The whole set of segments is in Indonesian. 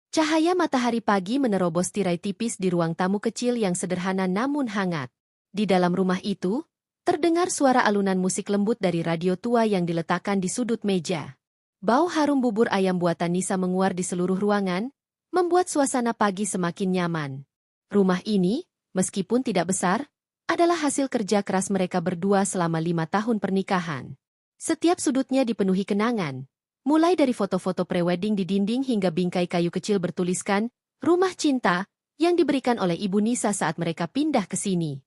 Cahaya matahari pagi menerobos tirai tipis di ruang tamu kecil yang sederhana namun hangat. Di dalam rumah itu, terdengar suara alunan musik lembut dari radio tua yang diletakkan di sudut meja. Bau harum bubur ayam buatan Nisa menguar di seluruh ruangan, membuat suasana pagi semakin nyaman. Rumah ini, meskipun tidak besar, adalah hasil kerja keras mereka berdua selama 5 tahun pernikahan. Setiap sudutnya dipenuhi kenangan. Mulai dari foto-foto prewedding di dinding hingga bingkai kayu kecil bertuliskan, "Rumah Cinta," yang diberikan oleh Ibu Nisa saat mereka pindah ke sini.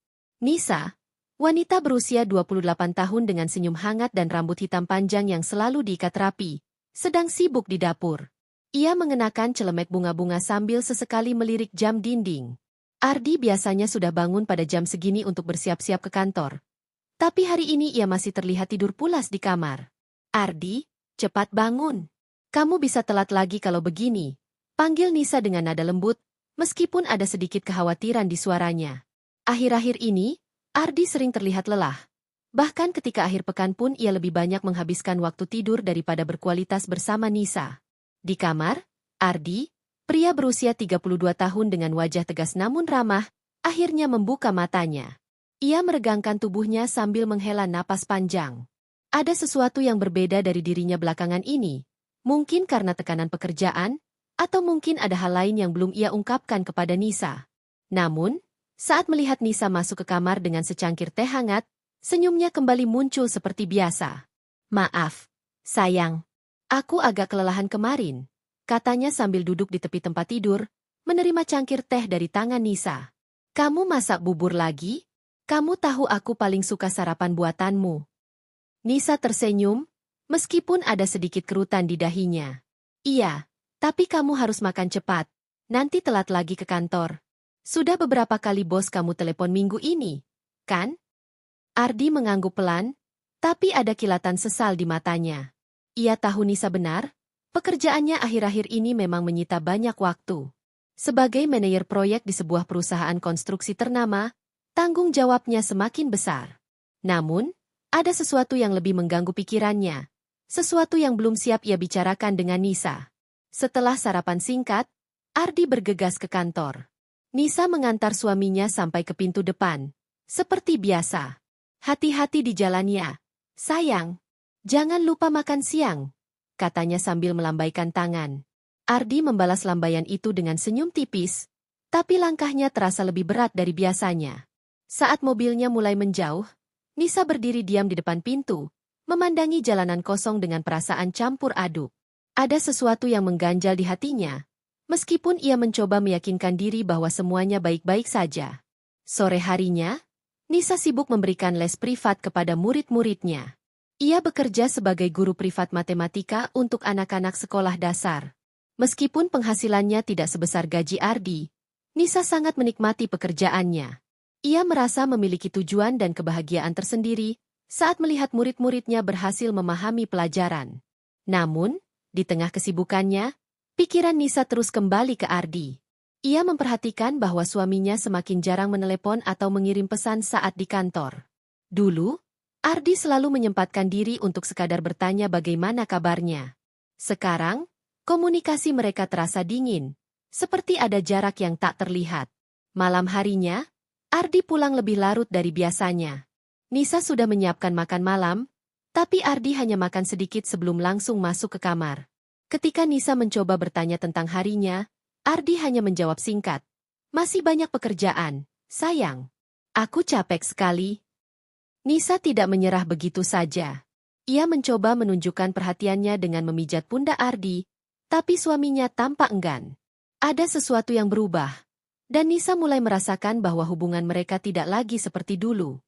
Nisa, wanita berusia 28 tahun dengan senyum hangat dan rambut hitam panjang yang selalu diikat rapi, sedang sibuk di dapur. Ia mengenakan celemek bunga-bunga sambil sesekali melirik jam dinding. Ardi biasanya sudah bangun pada jam segini untuk bersiap-siap ke kantor. Tapi hari ini ia masih terlihat tidur pulas di kamar. "Ardi, cepat bangun. Kamu bisa telat lagi kalau begini," panggil Nisa dengan nada lembut, meskipun ada sedikit kekhawatiran di suaranya. Akhir-akhir ini, Ardi sering terlihat lelah. Bahkan ketika akhir pekan pun ia lebih banyak menghabiskan waktu tidur daripada berkualitas bersama Nisa. Di kamar, Ardi, pria berusia 32 tahun dengan wajah tegas namun ramah, akhirnya membuka matanya. Ia meregangkan tubuhnya sambil menghela napas panjang. Ada sesuatu yang berbeda dari dirinya belakangan ini. Mungkin karena tekanan pekerjaan, atau mungkin ada hal lain yang belum ia ungkapkan kepada Nisa. Namun, saat melihat Nisa masuk ke kamar dengan secangkir teh hangat, senyumnya kembali muncul seperti biasa. "Maaf, sayang. Aku agak kelelahan kemarin," katanya sambil duduk di tepi tempat tidur, menerima cangkir teh dari tangan Nisa. "Kamu masak bubur lagi? Kamu tahu aku paling suka sarapan buatanmu." Nisa tersenyum, meskipun ada sedikit kerutan di dahinya. "Iya, tapi kamu harus makan cepat. Nanti telat lagi ke kantor. Sudah beberapa kali bos kamu telepon minggu ini, kan?" Ardi mengangguk pelan, tapi ada kilatan sesal di matanya. Ia tahu Nisa benar, pekerjaannya akhir-akhir ini memang menyita banyak waktu. Sebagai manajer proyek di sebuah perusahaan konstruksi ternama, tanggung jawabnya semakin besar. Namun, ada sesuatu yang lebih mengganggu pikirannya, sesuatu yang belum siap ia bicarakan dengan Nisa. Setelah sarapan singkat, Ardi bergegas ke kantor. Nisa mengantar suaminya sampai ke pintu depan. Seperti biasa. "Hati-hati di jalannya, sayang. Jangan lupa makan siang," katanya sambil melambaikan tangan. Ardi membalas lambaian itu dengan senyum tipis, tapi langkahnya terasa lebih berat dari biasanya. Saat mobilnya mulai menjauh, Nisa berdiri diam di depan pintu, memandangi jalanan kosong dengan perasaan campur aduk. Ada sesuatu yang mengganjal di hatinya, meskipun ia mencoba meyakinkan diri bahwa semuanya baik-baik saja. Sore harinya, Nisa sibuk memberikan les privat kepada murid-muridnya. Ia bekerja sebagai guru privat matematika untuk anak-anak sekolah dasar. Meskipun penghasilannya tidak sebesar gaji Ardi, Nisa sangat menikmati pekerjaannya. Ia merasa memiliki tujuan dan kebahagiaan tersendiri saat melihat murid-muridnya berhasil memahami pelajaran. Namun, di tengah kesibukannya, pikiran Nisa terus kembali ke Ardi. Ia memperhatikan bahwa suaminya semakin jarang menelepon atau mengirim pesan saat di kantor. Dulu, Ardi selalu menyempatkan diri untuk sekadar bertanya bagaimana kabarnya. Sekarang, komunikasi mereka terasa dingin, seperti ada jarak yang tak terlihat. Malam harinya, Ardi pulang lebih larut dari biasanya. Nisa sudah menyiapkan makan malam, tapi Ardi hanya makan sedikit sebelum langsung masuk ke kamar. Ketika Nisa mencoba bertanya tentang harinya, Ardi hanya menjawab singkat. "Masih banyak pekerjaan, sayang. Aku capek sekali." Nisa tidak menyerah begitu saja. Ia mencoba menunjukkan perhatiannya dengan memijat pundak Ardi, tapi suaminya tampak enggan. Ada sesuatu yang berubah. Dan Nisa mulai merasakan bahwa hubungan mereka tidak lagi seperti dulu.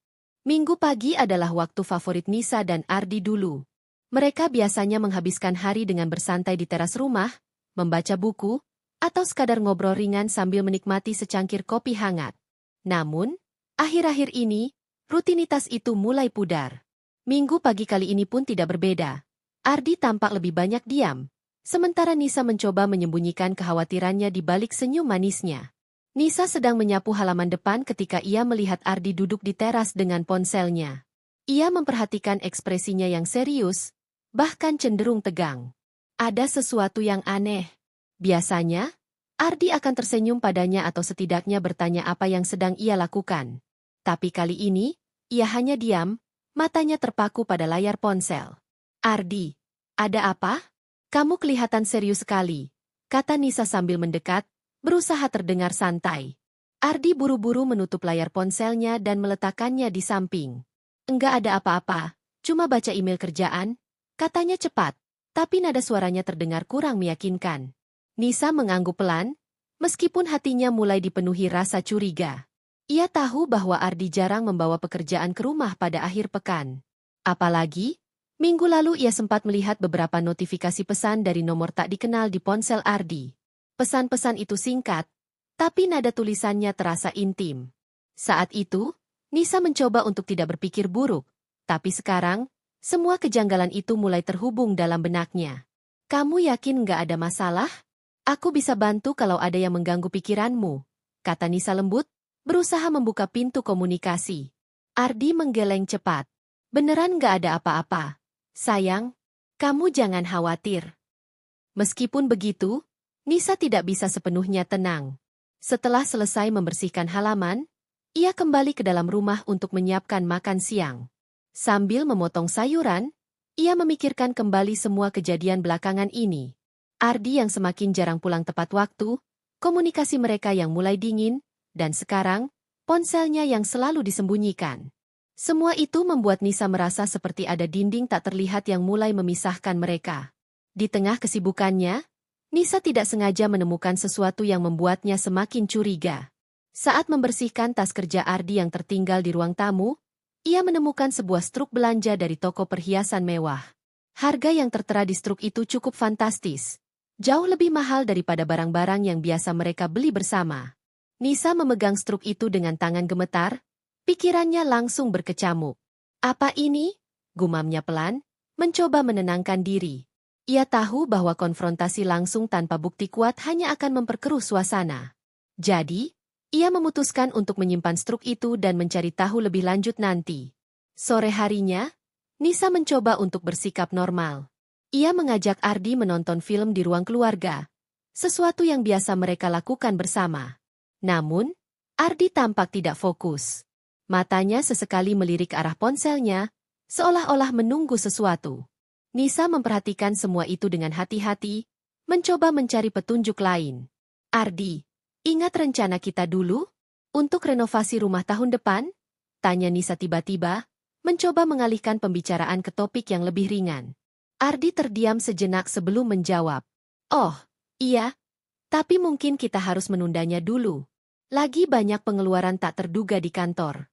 Minggu pagi adalah waktu favorit Nisa dan Ardi dulu. Mereka biasanya menghabiskan hari dengan bersantai di teras rumah, membaca buku, atau sekadar ngobrol ringan sambil menikmati secangkir kopi hangat. Namun, akhir-akhir ini, rutinitas itu mulai pudar. Minggu pagi kali ini pun tidak berbeda. Ardi tampak lebih banyak diam, sementara Nisa mencoba menyembunyikan kekhawatirannya di balik senyum manisnya. Nisa sedang menyapu halaman depan ketika ia melihat Ardi duduk di teras dengan ponselnya. Ia memperhatikan ekspresinya yang serius, bahkan cenderung tegang. Ada sesuatu yang aneh. Biasanya, Ardi akan tersenyum padanya atau setidaknya bertanya apa yang sedang ia lakukan. Tapi kali ini, ia hanya diam, matanya terpaku pada layar ponsel. Ardi, ada apa? Kamu kelihatan serius sekali, kata Nisa sambil mendekat, berusaha terdengar santai. Ardi buru-buru menutup layar ponselnya dan meletakkannya di samping. Enggak ada apa-apa, cuma baca email kerjaan, katanya cepat, tapi nada suaranya terdengar kurang meyakinkan. Nisa mengangguk pelan, meskipun hatinya mulai dipenuhi rasa curiga. Ia tahu bahwa Ardi jarang membawa pekerjaan ke rumah pada akhir pekan. Apalagi, minggu lalu ia sempat melihat beberapa notifikasi pesan dari nomor tak dikenal di ponsel Ardi. Pesan-pesan itu singkat, tapi nada tulisannya terasa intim. Saat itu, Nisa mencoba untuk tidak berpikir buruk, tapi sekarang, semua kejanggalan itu mulai terhubung dalam benaknya. Kamu yakin nggak ada masalah? Aku bisa bantu kalau ada yang mengganggu pikiranmu, kata Nisa lembut, berusaha membuka pintu komunikasi. Ardi menggeleng cepat. Beneran nggak ada apa-apa. Sayang, kamu jangan khawatir. Meskipun begitu, Nisa tidak bisa sepenuhnya tenang. Setelah selesai membersihkan halaman, ia kembali ke dalam rumah untuk menyiapkan makan siang. Sambil memotong sayuran, ia memikirkan kembali semua kejadian belakangan ini. Ardi yang semakin jarang pulang tepat waktu, komunikasi mereka yang mulai dingin, dan sekarang, ponselnya yang selalu disembunyikan. Semua itu membuat Nisa merasa seperti ada dinding tak terlihat yang mulai memisahkan mereka. Di tengah kesibukannya, Nisa tidak sengaja menemukan sesuatu yang membuatnya semakin curiga. Saat membersihkan tas kerja Ardi yang tertinggal di ruang tamu, ia menemukan sebuah struk belanja dari toko perhiasan mewah. Harga yang tertera di struk itu cukup fantastis. Jauh lebih mahal daripada barang-barang yang biasa mereka beli bersama. Nisa memegang struk itu dengan tangan gemetar, pikirannya langsung berkecamuk. Apa ini? Gumamnya pelan, mencoba menenangkan diri. Ia tahu bahwa konfrontasi langsung tanpa bukti kuat hanya akan memperkeruh suasana. Jadi, ia memutuskan untuk menyimpan struk itu dan mencari tahu lebih lanjut nanti. Sore harinya, Nisa mencoba untuk bersikap normal. Ia mengajak Ardi menonton film di ruang keluarga, sesuatu yang biasa mereka lakukan bersama. Namun, Ardi tampak tidak fokus. Matanya sesekali melirik ke arah ponselnya, seolah-olah menunggu sesuatu. Nisa memperhatikan semua itu dengan hati-hati, mencoba mencari petunjuk lain. Ardi, ingat rencana kita dulu? Untuk renovasi rumah tahun depan? Tanya Nisa tiba-tiba, mencoba mengalihkan pembicaraan ke topik yang lebih ringan. Ardi terdiam sejenak sebelum menjawab. Oh, iya, tapi mungkin kita harus menundanya dulu. Lagi banyak pengeluaran tak terduga di kantor.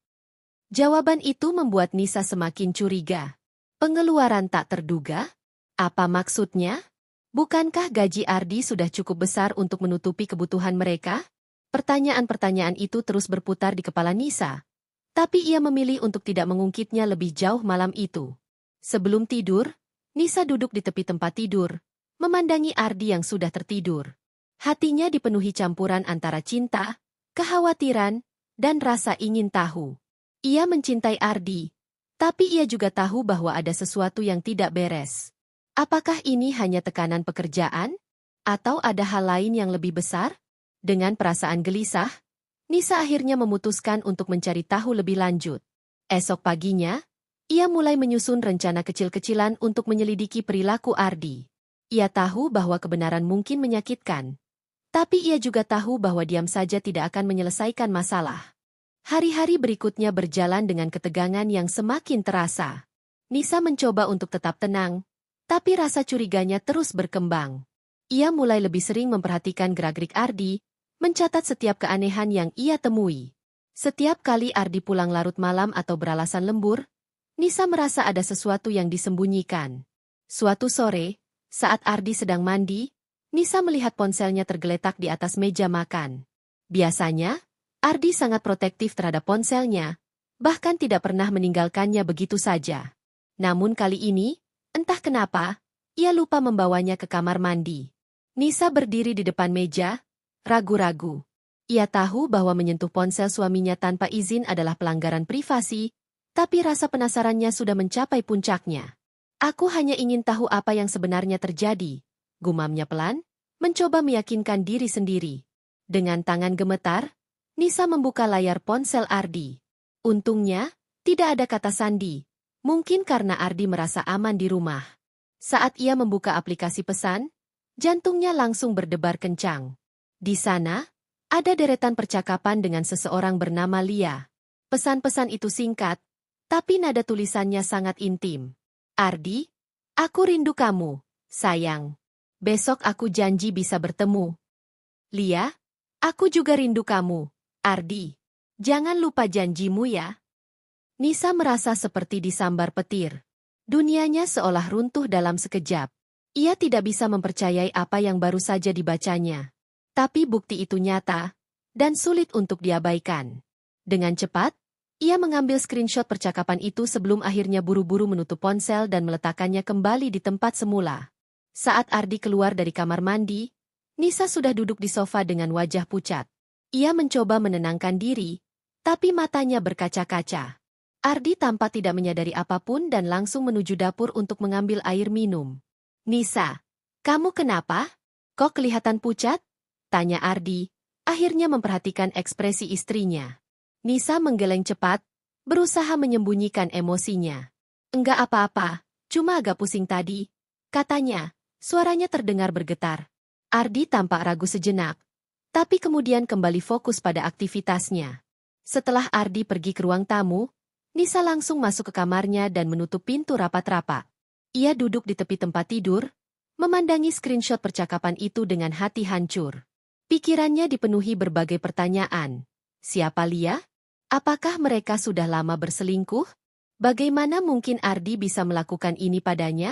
Jawaban itu membuat Nisa semakin curiga. Pengeluaran tak terduga? Apa maksudnya? Bukankah gaji Ardi sudah cukup besar untuk menutupi kebutuhan mereka? Pertanyaan-pertanyaan itu terus berputar di kepala Nisa. Tapi ia memilih untuk tidak mengungkitnya lebih jauh malam itu. Sebelum tidur, Nisa duduk di tepi tempat tidur, memandangi Ardi yang sudah tertidur. Hatinya dipenuhi campuran antara cinta, kekhawatiran, dan rasa ingin tahu. Ia mencintai Ardi, tapi ia juga tahu bahwa ada sesuatu yang tidak beres. Apakah ini hanya tekanan pekerjaan? Atau ada hal lain yang lebih besar? Dengan perasaan gelisah, Nisa akhirnya memutuskan untuk mencari tahu lebih lanjut. Esok paginya, ia mulai menyusun rencana kecil-kecilan untuk menyelidiki perilaku Ardi. Ia tahu bahwa kebenaran mungkin menyakitkan. Tapi ia juga tahu bahwa diam saja tidak akan menyelesaikan masalah. Hari-hari berikutnya berjalan dengan ketegangan yang semakin terasa. Nisa mencoba untuk tetap tenang, tapi rasa curiganya terus berkembang. Ia mulai lebih sering memperhatikan gerak-gerik Ardi, mencatat setiap keanehan yang ia temui. Setiap kali Ardi pulang larut malam atau beralasan lembur, Nisa merasa ada sesuatu yang disembunyikan. Suatu sore, saat Ardi sedang mandi, Nisa melihat ponselnya tergeletak di atas meja makan. Biasanya, Ardi sangat protektif terhadap ponselnya, bahkan tidak pernah meninggalkannya begitu saja. Namun kali ini, entah kenapa, ia lupa membawanya ke kamar mandi. Nisa berdiri di depan meja, ragu-ragu. Ia tahu bahwa menyentuh ponsel suaminya tanpa izin adalah pelanggaran privasi, tapi rasa penasarannya sudah mencapai puncaknya. Aku hanya ingin tahu apa yang sebenarnya terjadi, gumamnya pelan, mencoba meyakinkan diri sendiri. Dengan tangan gemetar, Nisa membuka layar ponsel Ardi. Untungnya, tidak ada kata sandi. Mungkin karena Ardi merasa aman di rumah. Saat ia membuka aplikasi pesan, jantungnya langsung berdebar kencang. Di sana, ada deretan percakapan dengan seseorang bernama Lia. Pesan-pesan itu singkat, tapi nada tulisannya sangat intim. Ardi, aku rindu kamu, sayang. Besok aku janji bisa bertemu. Lia, aku juga rindu kamu, Ardi. Jangan lupa janjimu ya. Nisa merasa seperti disambar petir. Dunianya seolah runtuh dalam sekejap. Ia tidak bisa mempercayai apa yang baru saja dibacanya. Tapi bukti itu nyata, dan sulit untuk diabaikan. Dengan cepat, ia mengambil screenshot percakapan itu sebelum akhirnya buru-buru menutup ponsel dan meletakkannya kembali di tempat semula. Saat Ardi keluar dari kamar mandi, Nisa sudah duduk di sofa dengan wajah pucat. Ia mencoba menenangkan diri, tapi matanya berkaca-kaca. Ardi tampak tidak menyadari apapun dan langsung menuju dapur untuk mengambil air minum. Nisa, kamu kenapa? Kok kelihatan pucat? Tanya Ardi, akhirnya memperhatikan ekspresi istrinya. Nisa menggeleng cepat, berusaha menyembunyikan emosinya. Enggak apa-apa, cuma agak pusing tadi. Katanya, suaranya terdengar bergetar. Ardi tampak ragu sejenak, tapi kemudian kembali fokus pada aktivitasnya. Setelah Ardi pergi ke ruang tamu, Nisa langsung masuk ke kamarnya dan menutup pintu rapat-rapat. Ia duduk di tepi tempat tidur, memandangi screenshot percakapan itu dengan hati hancur. Pikirannya dipenuhi berbagai pertanyaan. Siapa Lia? Apakah mereka sudah lama berselingkuh? Bagaimana mungkin Ardi bisa melakukan ini padanya?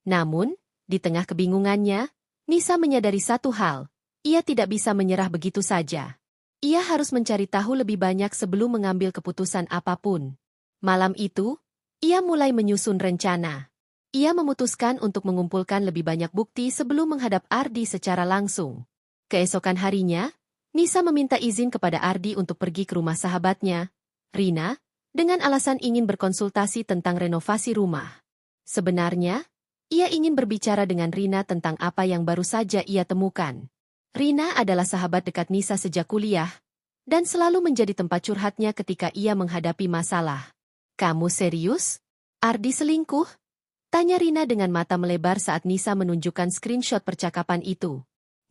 Namun, di tengah kebingungannya, Nisa menyadari satu hal. Ia tidak bisa menyerah begitu saja. Ia harus mencari tahu lebih banyak sebelum mengambil keputusan apapun. Malam itu, ia mulai menyusun rencana. Ia memutuskan untuk mengumpulkan lebih banyak bukti sebelum menghadap Ardi secara langsung. Keesokan harinya, Nisa meminta izin kepada Ardi untuk pergi ke rumah sahabatnya, Rina, dengan alasan ingin berkonsultasi tentang renovasi rumah. Sebenarnya, ia ingin berbicara dengan Rina tentang apa yang baru saja ia temukan. Rina adalah sahabat dekat Nisa sejak kuliah, dan selalu menjadi tempat curhatnya ketika ia menghadapi masalah. Kamu serius? Ardi selingkuh? Tanya Rina dengan mata melebar saat Nisa menunjukkan screenshot percakapan itu.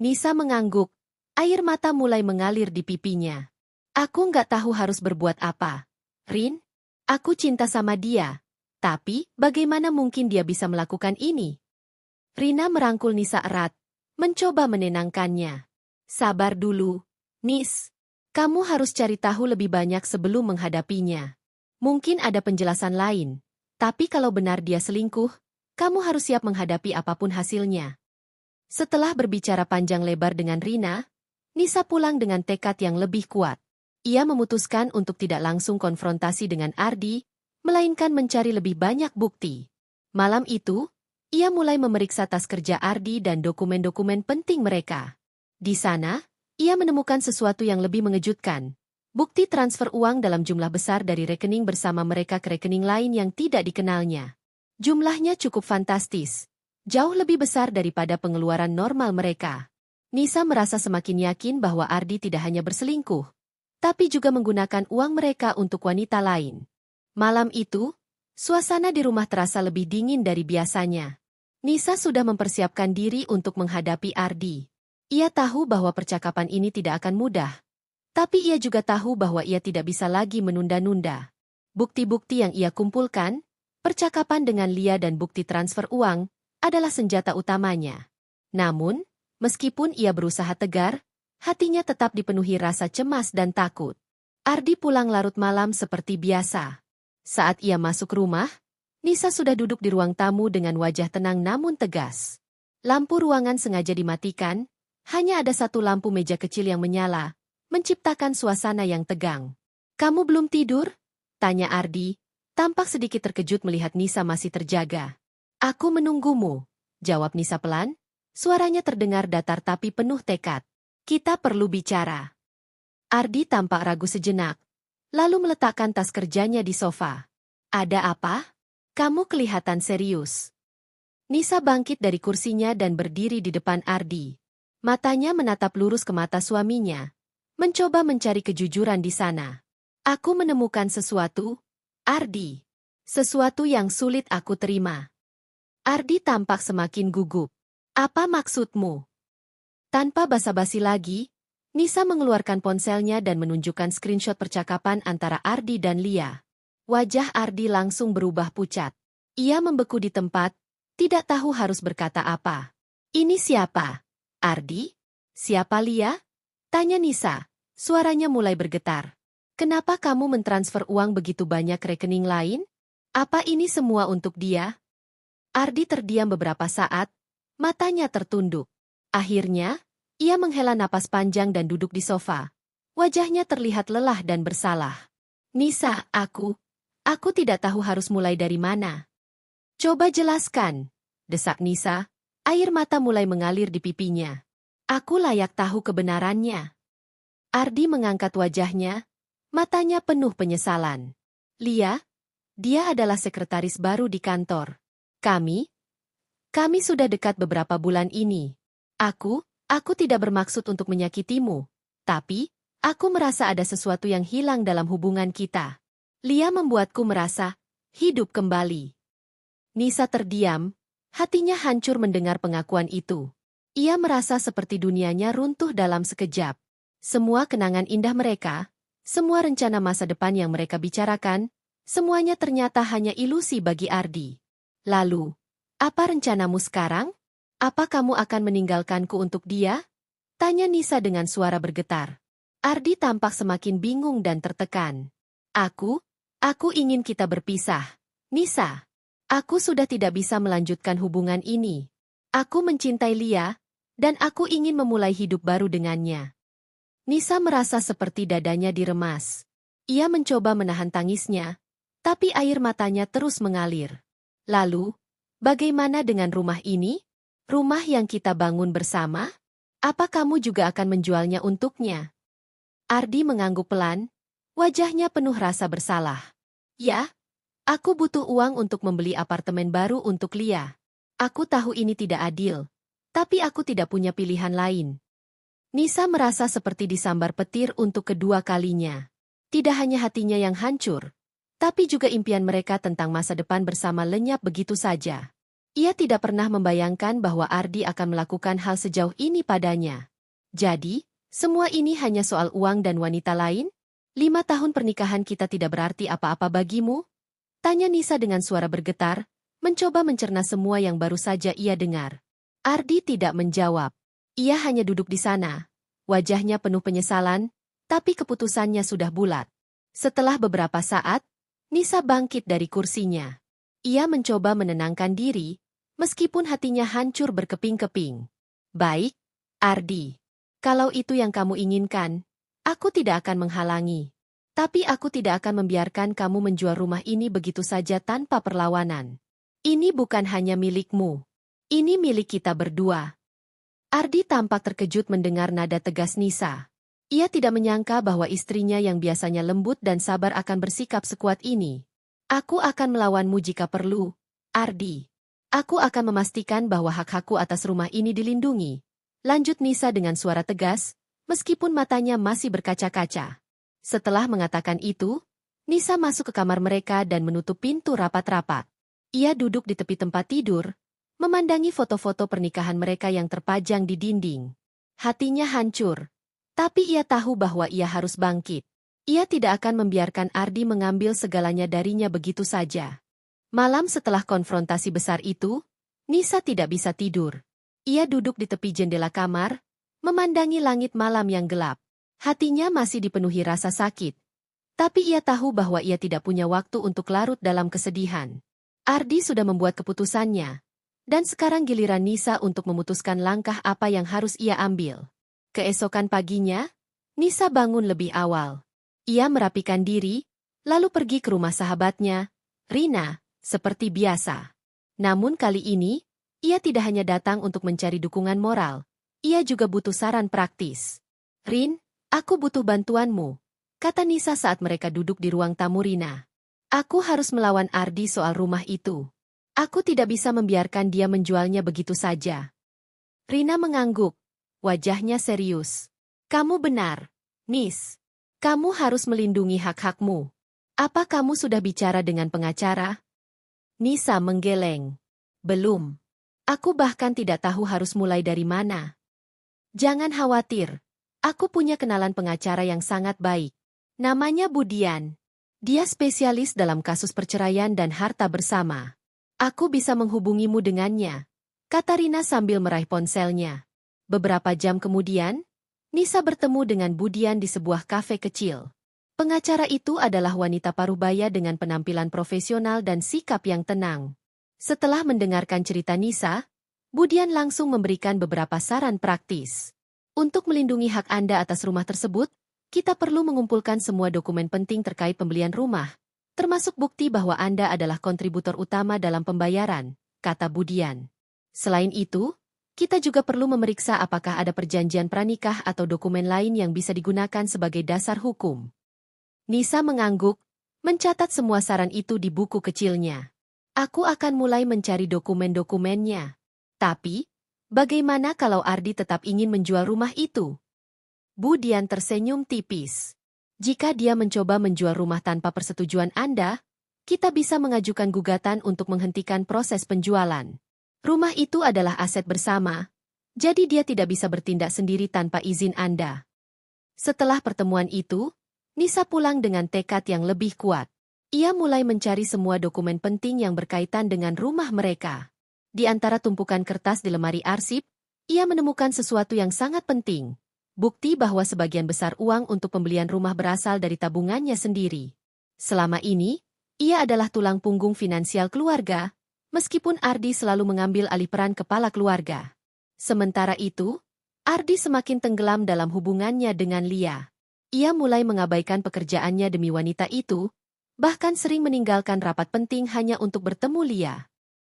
Nisa mengangguk. Air mata mulai mengalir di pipinya. Aku nggak tahu harus berbuat apa. Rin, aku cinta sama dia. Tapi, bagaimana mungkin dia bisa melakukan ini? Rina merangkul Nisa erat, mencoba menenangkannya. Sabar dulu, Nis. Kamu harus cari tahu lebih banyak sebelum menghadapinya. Mungkin ada penjelasan lain. Tapi kalau benar dia selingkuh, kamu harus siap menghadapi apapun hasilnya. Setelah berbicara panjang lebar dengan Rina, Nisa pulang dengan tekad yang lebih kuat. Ia memutuskan untuk tidak langsung konfrontasi dengan Ardi, melainkan mencari lebih banyak bukti. Malam itu, ia mulai memeriksa tas kerja Ardi dan dokumen-dokumen penting mereka. Di sana, ia menemukan sesuatu yang lebih mengejutkan. Bukti transfer uang dalam jumlah besar dari rekening bersama mereka ke rekening lain yang tidak dikenalnya. Jumlahnya cukup fantastis, jauh lebih besar daripada pengeluaran normal mereka. Nisa merasa semakin yakin bahwa Ardi tidak hanya berselingkuh, tapi juga menggunakan uang mereka untuk wanita lain. Malam itu, suasana di rumah terasa lebih dingin dari biasanya. Nisa sudah mempersiapkan diri untuk menghadapi Ardi. Ia tahu bahwa percakapan ini tidak akan mudah. Tapi ia juga tahu bahwa ia tidak bisa lagi menunda-nunda. Bukti-bukti yang ia kumpulkan, percakapan dengan Lia dan bukti transfer uang, adalah senjata utamanya. Namun, meskipun ia berusaha tegar, hatinya tetap dipenuhi rasa cemas dan takut. Ardi pulang larut malam seperti biasa. Saat ia masuk rumah, Nisa sudah duduk di ruang tamu dengan wajah tenang namun tegas. Lampu ruangan sengaja dimatikan, hanya ada satu lampu meja kecil yang menyala, menciptakan suasana yang tegang. Kamu belum tidur? Tanya Ardi, tampak sedikit terkejut melihat Nisa masih terjaga. Aku menunggumu, jawab Nisa pelan. Suaranya terdengar datar tapi penuh tekad. Kita perlu bicara. Ardi tampak ragu sejenak, lalu meletakkan tas kerjanya di sofa. Ada apa? Kamu kelihatan serius. Nisa bangkit dari kursinya dan berdiri di depan Ardi. Matanya menatap lurus ke mata suaminya, mencoba mencari kejujuran di sana. Aku menemukan sesuatu, Ardi. Sesuatu yang sulit aku terima. Ardi tampak semakin gugup. Apa maksudmu? Tanpa basa-basi lagi, Nisa mengeluarkan ponselnya dan menunjukkan screenshot percakapan antara Ardi dan Lia. Wajah Ardi langsung berubah pucat. Ia membeku di tempat, tidak tahu harus berkata apa. Ini siapa? Ardi? Siapa Lia? Tanya Nisa. Suaranya mulai bergetar. Kenapa kamu mentransfer uang begitu banyak ke rekening lain? Apa ini semua untuk dia? Ardi terdiam beberapa saat, matanya tertunduk. Akhirnya, ia menghela napas panjang dan duduk di sofa. Wajahnya terlihat lelah dan bersalah. Nisa, aku tidak tahu harus mulai dari mana. Coba jelaskan, desak Nisa. Air mata mulai mengalir di pipinya. Aku layak tahu kebenarannya. Ardi mengangkat wajahnya, matanya penuh penyesalan. Lia, dia adalah sekretaris baru di kantor. Kami sudah dekat beberapa bulan ini. Aku tidak bermaksud untuk menyakitimu, tapi aku merasa ada sesuatu yang hilang dalam hubungan kita. Lia membuatku merasa hidup kembali. Nisa terdiam, hatinya hancur mendengar pengakuan itu. Ia merasa seperti dunianya runtuh dalam sekejap. Semua kenangan indah mereka, semua rencana masa depan yang mereka bicarakan, semuanya ternyata hanya ilusi bagi Ardi. Lalu, apa rencanamu sekarang? Apa kamu akan meninggalkanku untuk dia? Tanya Nisa dengan suara bergetar. Ardi tampak semakin bingung dan tertekan. Aku ingin kita berpisah. Nisa, aku sudah tidak bisa melanjutkan hubungan ini. Aku mencintai Lia, dan aku ingin memulai hidup baru dengannya. Nisa merasa seperti dadanya diremas. Ia mencoba menahan tangisnya, tapi air matanya terus mengalir. Lalu, bagaimana dengan rumah ini? Rumah yang kita bangun bersama? Apa kamu juga akan menjualnya untuknya? Ardi mengangguk pelan, wajahnya penuh rasa bersalah. Ya, aku butuh uang untuk membeli apartemen baru untuk Lia. Aku tahu ini tidak adil, tapi aku tidak punya pilihan lain. Nisa merasa seperti disambar petir untuk kedua kalinya. Tidak hanya hatinya yang hancur, tapi juga impian mereka tentang masa depan bersama lenyap begitu saja. Ia tidak pernah membayangkan bahwa Ardi akan melakukan hal sejauh ini padanya. Jadi, semua ini hanya soal uang dan wanita lain? 5 tahun pernikahan kita tidak berarti apa-apa bagimu? Tanya Nisa dengan suara bergetar, mencoba mencerna semua yang baru saja ia dengar. Ardi tidak menjawab. Ia hanya duduk di sana. Wajahnya penuh penyesalan, tapi keputusannya sudah bulat. Setelah beberapa saat, Nisa bangkit dari kursinya. Ia mencoba menenangkan diri, meskipun hatinya hancur berkeping-keping. Baik, Ardi. Kalau itu yang kamu inginkan, aku tidak akan menghalangi. Tapi aku tidak akan membiarkan kamu menjual rumah ini begitu saja tanpa perlawanan. Ini bukan hanya milikmu. Ini milik kita berdua. Ardi tampak terkejut mendengar nada tegas Nisa. Ia tidak menyangka bahwa istrinya yang biasanya lembut dan sabar akan bersikap sekuat ini. Aku akan melawanmu jika perlu, Ardi. Aku akan memastikan bahwa hak-hakku atas rumah ini dilindungi. Lanjut Nisa dengan suara tegas, meskipun matanya masih berkaca-kaca. Setelah mengatakan itu, Nisa masuk ke kamar mereka dan menutup pintu rapat-rapat. Ia duduk di tepi tempat tidur, memandangi foto-foto pernikahan mereka yang terpajang di dinding. Hatinya hancur. Tapi ia tahu bahwa ia harus bangkit. Ia tidak akan membiarkan Ardi mengambil segalanya darinya begitu saja. Malam setelah konfrontasi besar itu, Nisa tidak bisa tidur. Ia duduk di tepi jendela kamar, memandangi langit malam yang gelap. Hatinya masih dipenuhi rasa sakit. Tapi ia tahu bahwa ia tidak punya waktu untuk larut dalam kesedihan. Ardi sudah membuat keputusannya. Dan sekarang giliran Nisa untuk memutuskan langkah apa yang harus ia ambil. Keesokan paginya, Nisa bangun lebih awal. Ia merapikan diri, lalu pergi ke rumah sahabatnya, Rina, seperti biasa. Namun kali ini, ia tidak hanya datang untuk mencari dukungan moral, ia juga butuh saran praktis. Rin, aku butuh bantuanmu, kata Nisa saat mereka duduk di ruang tamu Rina. Aku harus melawan Ardi soal rumah itu. Aku tidak bisa membiarkan dia menjualnya begitu saja. Rina mengangguk. wajahnya serius. Kamu benar, Nis. Kamu harus melindungi hak-hakmu. Apa kamu sudah bicara dengan pengacara? Nisa menggeleng. Belum. Aku bahkan tidak tahu harus mulai dari mana. Jangan khawatir. Aku punya kenalan pengacara yang sangat baik. Namanya Budian. Dia spesialis dalam kasus perceraian dan harta bersama. Aku bisa menghubungimu dengannya, kata Rina sambil meraih ponselnya. Beberapa jam kemudian, Nisa bertemu dengan Budian di sebuah kafe kecil. Pengacara itu adalah wanita parubaya dengan penampilan profesional dan sikap yang tenang. Setelah mendengarkan cerita Nisa, Budian langsung memberikan beberapa saran praktis. Untuk melindungi hak Anda atas rumah tersebut, kita perlu mengumpulkan semua dokumen penting terkait pembelian rumah, termasuk bukti bahwa Anda adalah kontributor utama dalam pembayaran, kata Budian. Selain itu, kita juga perlu memeriksa apakah ada perjanjian pranikah atau dokumen lain yang bisa digunakan sebagai dasar hukum. Nisa mengangguk, mencatat semua saran itu di buku kecilnya. Aku akan mulai mencari dokumen-dokumennya. Tapi, bagaimana kalau Ardi tetap ingin menjual rumah itu? Budian tersenyum tipis. Jika dia mencoba menjual rumah tanpa persetujuan Anda, kita bisa mengajukan gugatan untuk menghentikan proses penjualan. Rumah itu adalah aset bersama, jadi dia tidak bisa bertindak sendiri tanpa izin Anda. Setelah pertemuan itu, Nisa pulang dengan tekad yang lebih kuat. Ia mulai mencari semua dokumen penting yang berkaitan dengan rumah mereka. Di antara tumpukan kertas di lemari arsip, ia menemukan sesuatu yang sangat penting. Bukti bahwa sebagian besar uang untuk pembelian rumah berasal dari tabungannya sendiri. Selama ini, ia adalah tulang punggung finansial keluarga, meskipun Ardi selalu mengambil alih peran kepala keluarga. Sementara itu, Ardi semakin tenggelam dalam hubungannya dengan Lia. Ia mulai mengabaikan pekerjaannya demi wanita itu, bahkan sering meninggalkan rapat penting hanya untuk bertemu Lia.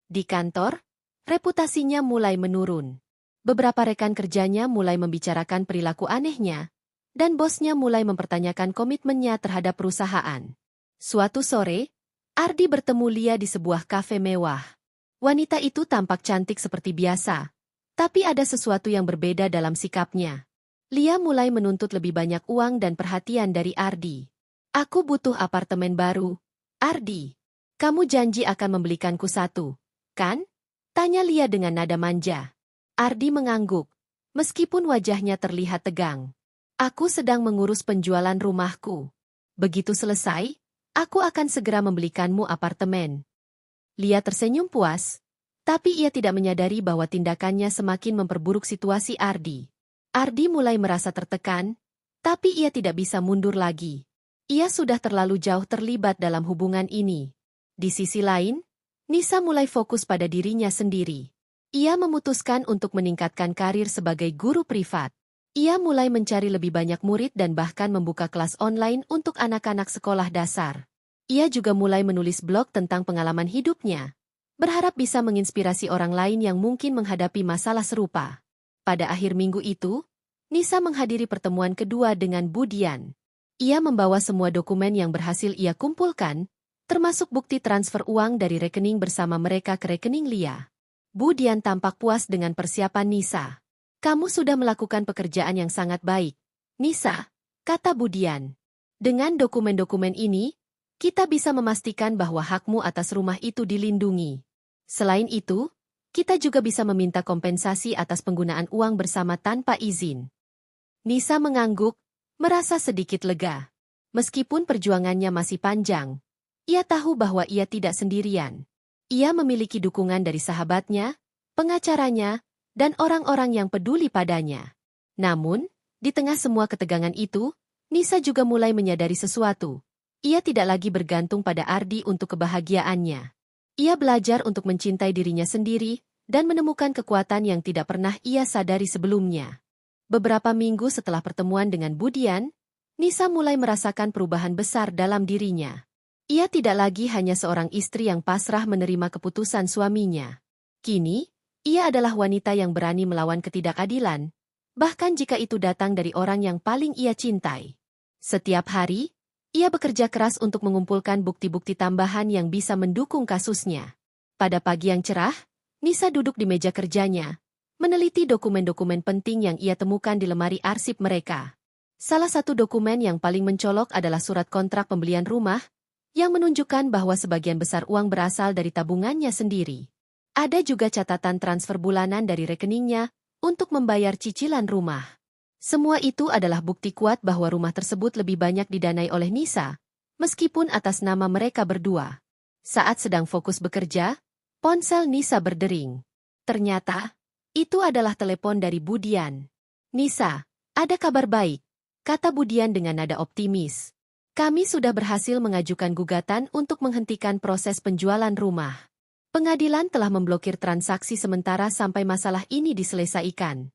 Di kantor, reputasinya mulai menurun. Beberapa rekan kerjanya mulai membicarakan perilaku anehnya, dan bosnya mulai mempertanyakan komitmennya terhadap perusahaan. Suatu sore, Ardi bertemu Lia di sebuah kafe mewah. Wanita itu tampak cantik seperti biasa, tapi ada sesuatu yang berbeda dalam sikapnya. Lia mulai menuntut lebih banyak uang dan perhatian dari Ardi. Aku butuh apartemen baru. Ardi, kamu janji akan membelikanku satu, kan? Tanya Lia dengan nada manja. Ardi mengangguk, meskipun wajahnya terlihat tegang. Aku sedang mengurus penjualan rumahku. Begitu selesai, aku akan segera membelikanmu apartemen. Lia tersenyum puas, tapi ia tidak menyadari bahwa tindakannya semakin memperburuk situasi Ardi. Ardi mulai merasa tertekan, tapi ia tidak bisa mundur lagi. Ia sudah terlalu jauh terlibat dalam hubungan ini. Di sisi lain, Nisa mulai fokus pada dirinya sendiri. Ia memutuskan untuk meningkatkan karir sebagai guru privat. Ia mulai mencari lebih banyak murid dan bahkan membuka kelas online untuk anak-anak sekolah dasar. Ia juga mulai menulis blog tentang pengalaman hidupnya, berharap bisa menginspirasi orang lain yang mungkin menghadapi masalah serupa. Pada akhir minggu itu, Nisa menghadiri pertemuan kedua dengan Budian. Ia membawa semua dokumen yang berhasil ia kumpulkan, termasuk bukti transfer uang dari rekening bersama mereka ke rekening Lia. Budian tampak puas dengan persiapan Nisa. Kamu sudah melakukan pekerjaan yang sangat baik, Nisa, kata Budian. Dengan dokumen-dokumen ini, kita bisa memastikan bahwa hakmu atas rumah itu dilindungi. Selain itu, kita juga bisa meminta kompensasi atas penggunaan uang bersama tanpa izin. Nisa mengangguk, merasa sedikit lega. Meskipun perjuangannya masih panjang, ia tahu bahwa ia tidak sendirian. Ia memiliki dukungan dari sahabatnya, pengacaranya, dan orang-orang yang peduli padanya. Namun, di tengah semua ketegangan itu, Nisa juga mulai menyadari sesuatu. Ia tidak lagi bergantung pada Ardi untuk kebahagiaannya. Ia belajar untuk mencintai dirinya sendiri dan menemukan kekuatan yang tidak pernah ia sadari sebelumnya. Beberapa minggu setelah pertemuan dengan Budian, Nisa mulai merasakan perubahan besar dalam dirinya. Ia tidak lagi hanya seorang istri yang pasrah menerima keputusan suaminya. Kini, ia adalah wanita yang berani melawan ketidakadilan, bahkan jika itu datang dari orang yang paling ia cintai. Setiap hari, ia bekerja keras untuk mengumpulkan bukti-bukti tambahan yang bisa mendukung kasusnya. Pada pagi yang cerah, Nisa duduk di meja kerjanya, meneliti dokumen-dokumen penting yang ia temukan di lemari arsip mereka. Salah satu dokumen yang paling mencolok adalah surat kontrak pembelian rumah, yang menunjukkan bahwa sebagian besar uang berasal dari tabungannya sendiri. Ada juga catatan transfer bulanan dari rekeningnya untuk membayar cicilan rumah. Semua itu adalah bukti kuat bahwa rumah tersebut lebih banyak didanai oleh Nisa, meskipun atas nama mereka berdua. Saat sedang fokus bekerja, ponsel Nisa berdering. Ternyata, itu adalah telepon dari Budian. "Nisa, ada kabar baik," kata Budian dengan nada optimis. "Kami sudah berhasil mengajukan gugatan untuk menghentikan proses penjualan rumah. Pengadilan telah memblokir transaksi sementara sampai masalah ini diselesaikan."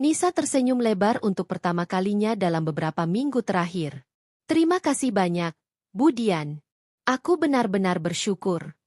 Nisa tersenyum lebar untuk pertama kalinya dalam beberapa minggu terakhir. "Terima kasih banyak, Budian. Aku benar-benar bersyukur."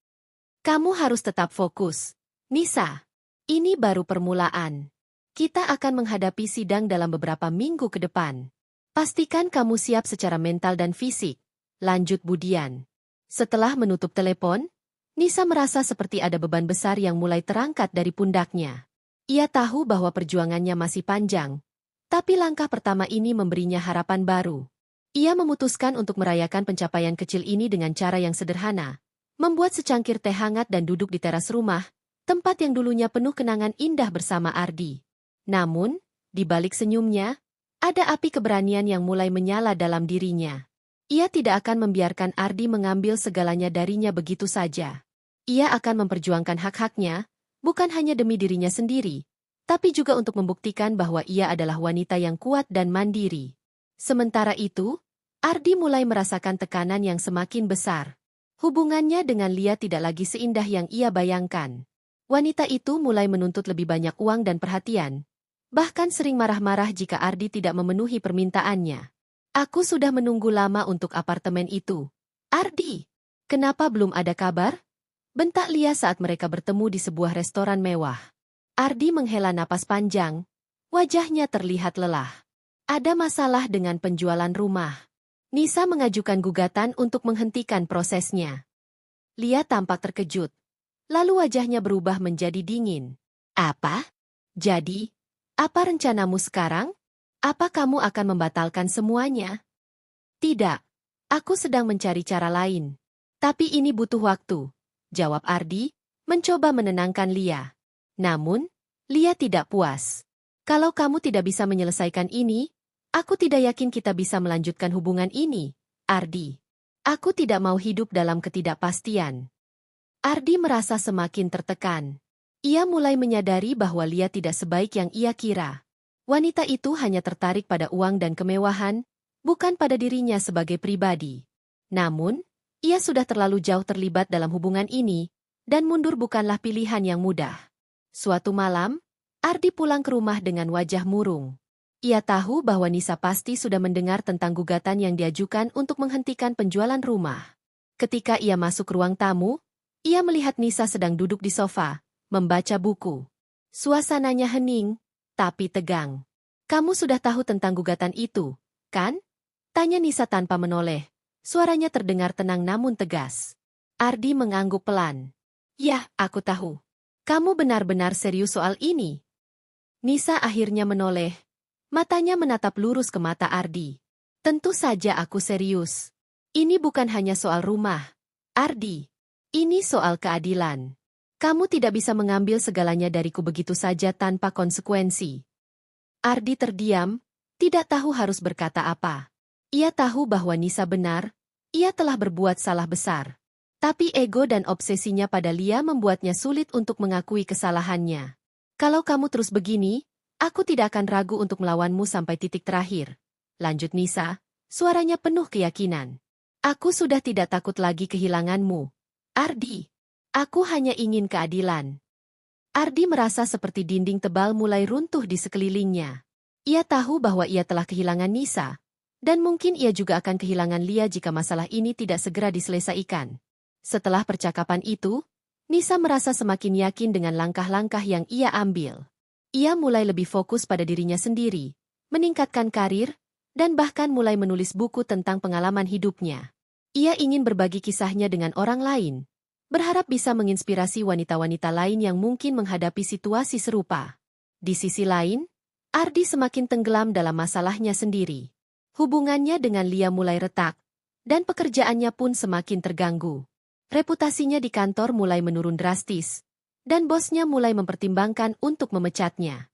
"Kamu harus tetap fokus, Nisa. Ini baru permulaan. Kita akan menghadapi sidang dalam beberapa minggu ke depan. Pastikan kamu siap secara mental dan fisik," lanjut Budian. Setelah menutup telepon, Nisa merasa seperti ada beban besar yang mulai terangkat dari pundaknya. Ia tahu bahwa perjuangannya masih panjang, tapi langkah pertama ini memberinya harapan baru. Ia memutuskan untuk merayakan pencapaian kecil ini dengan cara yang sederhana, membuat secangkir teh hangat dan duduk di teras rumah, tempat yang dulunya penuh kenangan indah bersama Ardi. Namun, di balik senyumnya, ada api keberanian yang mulai menyala dalam dirinya. Ia tidak akan membiarkan Ardi mengambil segalanya darinya begitu saja. Ia akan memperjuangkan hak-haknya, bukan hanya demi dirinya sendiri, tapi juga untuk membuktikan bahwa ia adalah wanita yang kuat dan mandiri. Sementara itu, Ardi mulai merasakan tekanan yang semakin besar. Hubungannya dengan Lia tidak lagi seindah yang ia bayangkan. Wanita itu mulai menuntut lebih banyak uang dan perhatian, bahkan sering marah-marah jika Ardi tidak memenuhi permintaannya. "Aku sudah menunggu lama untuk apartemen itu. Ardi, kenapa belum ada kabar?" bentak Lia saat mereka bertemu di sebuah restoran mewah. Ardi menghela napas panjang, wajahnya terlihat lelah. "Ada masalah dengan penjualan rumah. Nisa mengajukan gugatan untuk menghentikan prosesnya." Lia tampak terkejut. Lalu wajahnya berubah menjadi dingin. "Apa? Jadi, apa rencanamu sekarang? Apa kamu akan membatalkan semuanya?" "Tidak, aku sedang mencari cara lain. Tapi ini butuh waktu," jawab Ardi, mencoba menenangkan Lia. Namun, Lia tidak puas. "Kalau kamu tidak bisa menyelesaikan ini, aku tidak yakin kita bisa melanjutkan hubungan ini, Ardi. Aku tidak mau hidup dalam ketidakpastian." Ardi merasa semakin tertekan. Ia mulai menyadari bahwa Lia tidak sebaik yang ia kira. Wanita itu hanya tertarik pada uang dan kemewahan, bukan pada dirinya sebagai pribadi. Namun, ia sudah terlalu jauh terlibat dalam hubungan ini, dan mundur bukanlah pilihan yang mudah. Suatu malam, Ardi pulang ke rumah dengan wajah murung. Ia tahu bahwa Nisa pasti sudah mendengar tentang gugatan yang diajukan untuk menghentikan penjualan rumah. Ketika ia masuk ruang tamu, ia melihat Nisa sedang duduk di sofa, membaca buku. Suasananya hening, tapi tegang. "Kamu sudah tahu tentang gugatan itu, kan?" tanya Nisa tanpa menoleh. Suaranya terdengar tenang namun tegas. Ardi mengangguk pelan. "Ya, aku tahu. Kamu benar-benar serius soal ini?" Nisa akhirnya menoleh. Matanya menatap lurus ke mata Ardi. "Tentu saja aku serius. Ini bukan hanya soal rumah, Ardi. Ini soal keadilan. Kamu tidak bisa mengambil segalanya dariku begitu saja tanpa konsekuensi." Ardi terdiam, tidak tahu harus berkata apa. Ia tahu bahwa Nisa benar, ia telah berbuat salah besar. Tapi ego dan obsesinya pada Lia membuatnya sulit untuk mengakui kesalahannya. "Kalau kamu terus begini, aku tidak akan ragu untuk melawanmu sampai titik terakhir," lanjut Nisa, suaranya penuh keyakinan. "Aku sudah tidak takut lagi kehilanganmu, Ardi. Aku hanya ingin keadilan." Ardi merasa seperti dinding tebal mulai runtuh di sekelilingnya. Ia tahu bahwa ia telah kehilangan Nisa, dan mungkin ia juga akan kehilangan Lia jika masalah ini tidak segera diselesaikan. Setelah percakapan itu, Nisa merasa semakin yakin dengan langkah-langkah yang ia ambil. Ia mulai lebih fokus pada dirinya sendiri, meningkatkan karir, dan bahkan mulai menulis buku tentang pengalaman hidupnya. Ia ingin berbagi kisahnya dengan orang lain, berharap bisa menginspirasi wanita-wanita lain yang mungkin menghadapi situasi serupa. Di sisi lain, Ardi semakin tenggelam dalam masalahnya sendiri. Hubungannya dengan Lia mulai retak, dan pekerjaannya pun semakin terganggu. Reputasinya di kantor mulai menurun drastis, dan bosnya mulai mempertimbangkan untuk memecatnya.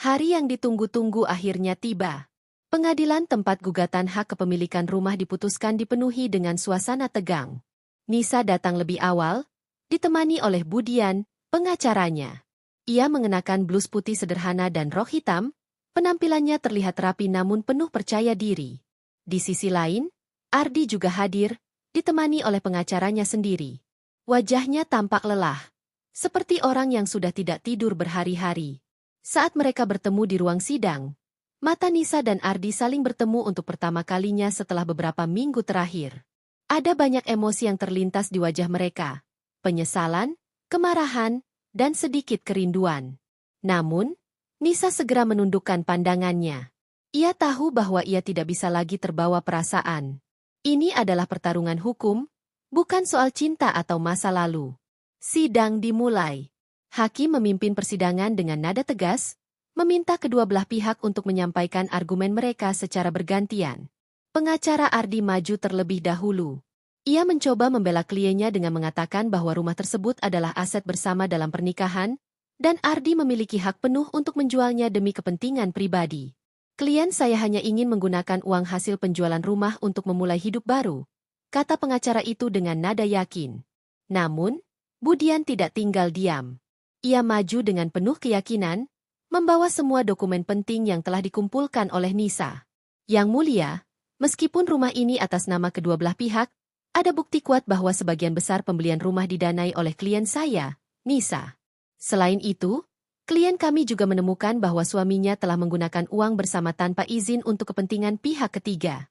Hari yang ditunggu-tunggu akhirnya tiba. Pengadilan tempat gugatan hak kepemilikan rumah diputuskan dipenuhi dengan suasana tegang. Nisa datang lebih awal, ditemani oleh Budian, pengacaranya. Ia mengenakan blus putih sederhana dan rok hitam, penampilannya terlihat rapi namun penuh percaya diri. Di sisi lain, Ardi juga hadir, ditemani oleh pengacaranya sendiri. Wajahnya tampak lelah, seperti orang yang sudah tidak tidur berhari-hari. Saat mereka bertemu di ruang sidang, mata Nisa dan Ardi saling bertemu untuk pertama kalinya setelah beberapa minggu terakhir. Ada banyak emosi yang terlintas di wajah mereka. Penyesalan, kemarahan, dan sedikit kerinduan. Namun, Nisa segera menundukkan pandangannya. Ia tahu bahwa ia tidak bisa lagi terbawa perasaan. Ini adalah pertarungan hukum, bukan soal cinta atau masa lalu. Sidang dimulai. Hakim memimpin persidangan dengan nada tegas, meminta kedua belah pihak untuk menyampaikan argumen mereka secara bergantian. Pengacara Ardi maju terlebih dahulu. Ia mencoba membela kliennya dengan mengatakan bahwa rumah tersebut adalah aset bersama dalam pernikahan, dan Ardi memiliki hak penuh untuk menjualnya demi kepentingan pribadi. Klien saya hanya ingin menggunakan uang hasil penjualan rumah untuk memulai hidup baru, kata pengacara itu dengan nada yakin. Namun, Budian tidak tinggal diam. Ia maju dengan penuh keyakinan, membawa semua dokumen penting yang telah dikumpulkan oleh Nisa. Yang mulia, meskipun rumah ini atas nama kedua belah pihak, ada bukti kuat bahwa sebagian besar pembelian rumah didanai oleh klien saya, Nisa. Selain itu, klien kami juga menemukan bahwa suaminya telah menggunakan uang bersama tanpa izin untuk kepentingan pihak ketiga.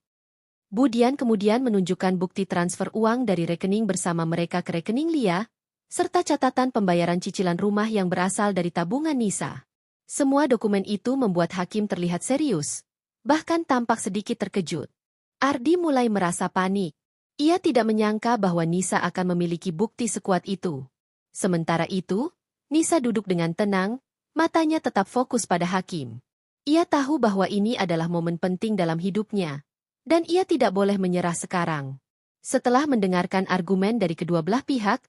Budian kemudian menunjukkan bukti transfer uang dari rekening bersama mereka ke rekening Lia, serta catatan pembayaran cicilan rumah yang berasal dari tabungan Nisa. Semua dokumen itu membuat hakim terlihat serius, bahkan tampak sedikit terkejut. Ardi mulai merasa panik. Ia tidak menyangka bahwa Nisa akan memiliki bukti sekuat itu. Sementara itu, Nisa duduk dengan tenang, matanya tetap fokus pada hakim. Ia tahu bahwa ini adalah momen penting dalam hidupnya, dan ia tidak boleh menyerah sekarang. Setelah mendengarkan argumen dari kedua belah pihak,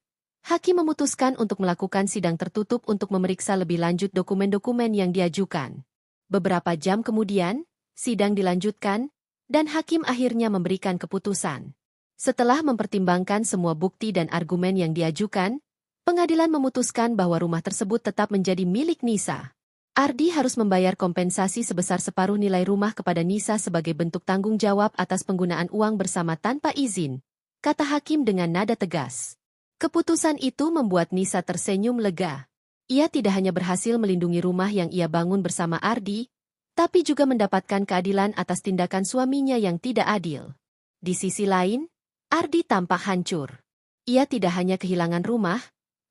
hakim memutuskan untuk melakukan sidang tertutup untuk memeriksa lebih lanjut dokumen-dokumen yang diajukan. Beberapa jam kemudian, sidang dilanjutkan, dan hakim akhirnya memberikan keputusan. Setelah mempertimbangkan semua bukti dan argumen yang diajukan, pengadilan memutuskan bahwa rumah tersebut tetap menjadi milik Nisa. Ardi harus membayar kompensasi sebesar separuh nilai rumah kepada Nisa sebagai bentuk tanggung jawab atas penggunaan uang bersama tanpa izin, kata hakim dengan nada tegas. Keputusan itu membuat Nisa tersenyum lega. Ia tidak hanya berhasil melindungi rumah yang ia bangun bersama Ardi, tapi juga mendapatkan keadilan atas tindakan suaminya yang tidak adil. Di sisi lain, Ardi tampak hancur. Ia tidak hanya kehilangan rumah,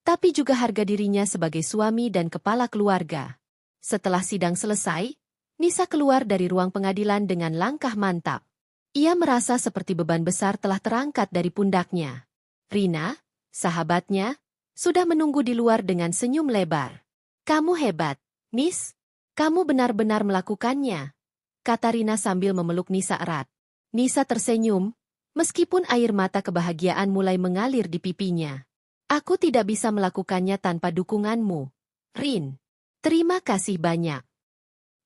tapi juga harga dirinya sebagai suami dan kepala keluarga. Setelah sidang selesai, Nisa keluar dari ruang pengadilan dengan langkah mantap. Ia merasa seperti beban besar telah terangkat dari pundaknya. Rina, sahabatnya, sudah menunggu di luar dengan senyum lebar. "Kamu hebat, Nis. Kamu benar-benar melakukannya," kata Rina sambil memeluk Nisa erat. Nisa tersenyum, meskipun air mata kebahagiaan mulai mengalir di pipinya. "Aku tidak bisa melakukannya tanpa dukunganmu, Rin. Terima kasih banyak."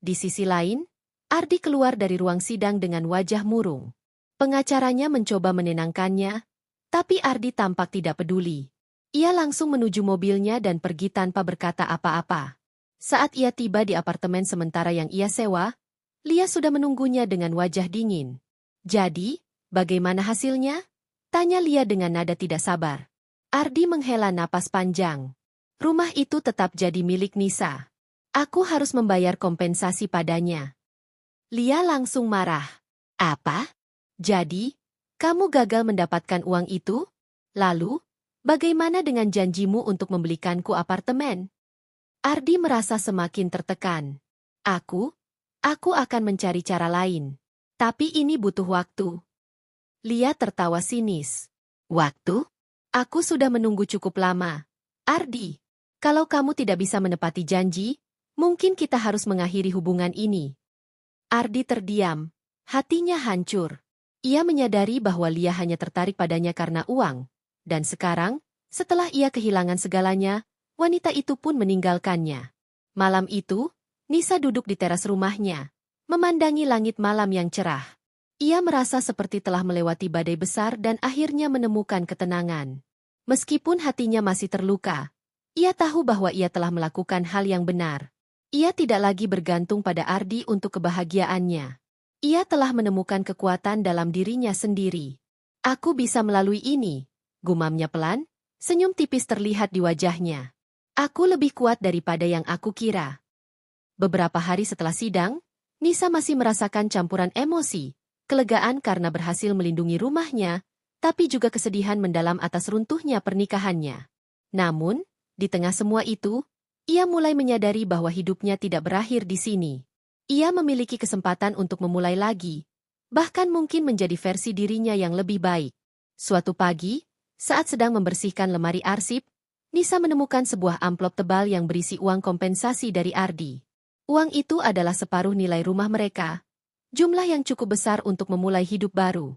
Di sisi lain, Ardi keluar dari ruang sidang dengan wajah murung. Pengacaranya mencoba menenangkannya, tapi Ardi tampak tidak peduli. Ia langsung menuju mobilnya dan pergi tanpa berkata apa-apa. Saat ia tiba di apartemen sementara yang ia sewa, Lia sudah menunggunya dengan wajah dingin. "Jadi, bagaimana hasilnya?" tanya Lia dengan nada tidak sabar. Ardi menghela napas panjang. "Rumah itu tetap jadi milik Nisa. Aku harus membayar kompensasi padanya." Lia langsung marah. "Apa? Jadi, kamu gagal mendapatkan uang itu? Lalu, bagaimana dengan janjimu untuk membelikanku apartemen?" Ardi merasa semakin tertekan. Aku akan mencari cara lain. Tapi ini butuh waktu." Lia tertawa sinis. "Waktu? Aku sudah menunggu cukup lama. Ardi, kalau kamu tidak bisa menepati janji, Mungkin kita harus mengakhiri hubungan ini. Ardi terdiam. Hatinya hancur. Ia menyadari bahwa Lia hanya tertarik padanya karena uang. Dan sekarang, setelah ia kehilangan segalanya, wanita itu pun meninggalkannya. Malam itu, Nisa duduk di teras rumahnya, memandangi langit malam yang cerah. Ia merasa seperti telah melewati badai besar dan akhirnya menemukan ketenangan. Meskipun hatinya masih terluka, ia tahu bahwa ia telah melakukan hal yang benar. Ia tidak lagi bergantung pada Ardi untuk kebahagiaannya. Ia telah menemukan kekuatan dalam dirinya sendiri. Aku bisa melalui ini, gumamnya pelan, senyum tipis terlihat di wajahnya. Aku lebih kuat daripada yang aku kira. Beberapa hari setelah sidang, Nisa masih merasakan campuran emosi, kelegaan karena berhasil melindungi rumahnya, tapi juga kesedihan mendalam atas runtuhnya pernikahannya. Namun, di tengah semua itu, ia mulai menyadari bahwa hidupnya tidak berakhir di sini. Ia memiliki kesempatan untuk memulai lagi, bahkan mungkin menjadi versi dirinya yang lebih baik. Suatu pagi, saat sedang membersihkan lemari arsip, Nisa menemukan sebuah amplop tebal yang berisi uang kompensasi dari Ardi. Uang itu adalah separuh nilai rumah mereka, jumlah yang cukup besar untuk memulai hidup baru.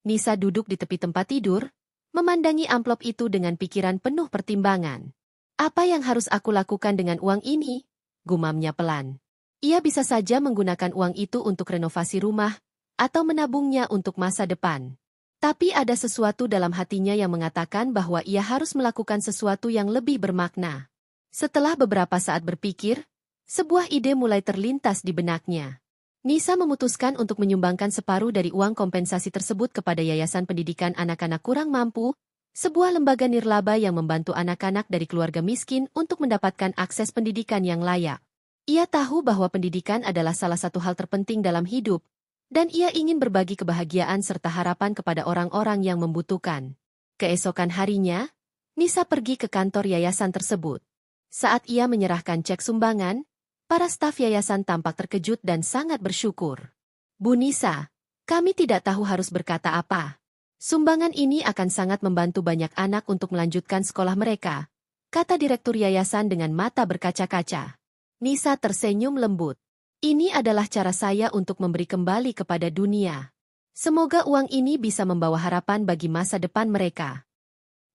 Nisa duduk di tepi tempat tidur, memandangi amplop itu dengan pikiran penuh pertimbangan. Apa yang harus aku lakukan dengan uang ini? Gumamnya pelan. Ia bisa saja menggunakan uang itu untuk renovasi rumah, atau menabungnya untuk masa depan. Tapi ada sesuatu dalam hatinya yang mengatakan bahwa ia harus melakukan sesuatu yang lebih bermakna. Setelah beberapa saat berpikir, sebuah ide mulai terlintas di benaknya. Nisa memutuskan untuk menyumbangkan separuh dari uang kompensasi tersebut kepada Yayasan Pendidikan Anak-anak Kurang Mampu, sebuah lembaga nirlaba yang membantu anak-anak dari keluarga miskin untuk mendapatkan akses pendidikan yang layak. Ia tahu bahwa pendidikan adalah salah satu hal terpenting dalam hidup, dan ia ingin berbagi kebahagiaan serta harapan kepada orang-orang yang membutuhkan. Keesokan harinya, Nisa pergi ke kantor yayasan tersebut. Saat ia menyerahkan cek sumbangan, para staf yayasan tampak terkejut dan sangat bersyukur. Bu Nisa, kami tidak tahu harus berkata apa. Sumbangan ini akan sangat membantu banyak anak untuk melanjutkan sekolah mereka, kata direktur yayasan dengan mata berkaca-kaca. Nisa tersenyum lembut. Ini adalah cara saya untuk memberi kembali kepada dunia. Semoga uang ini bisa membawa harapan bagi masa depan mereka.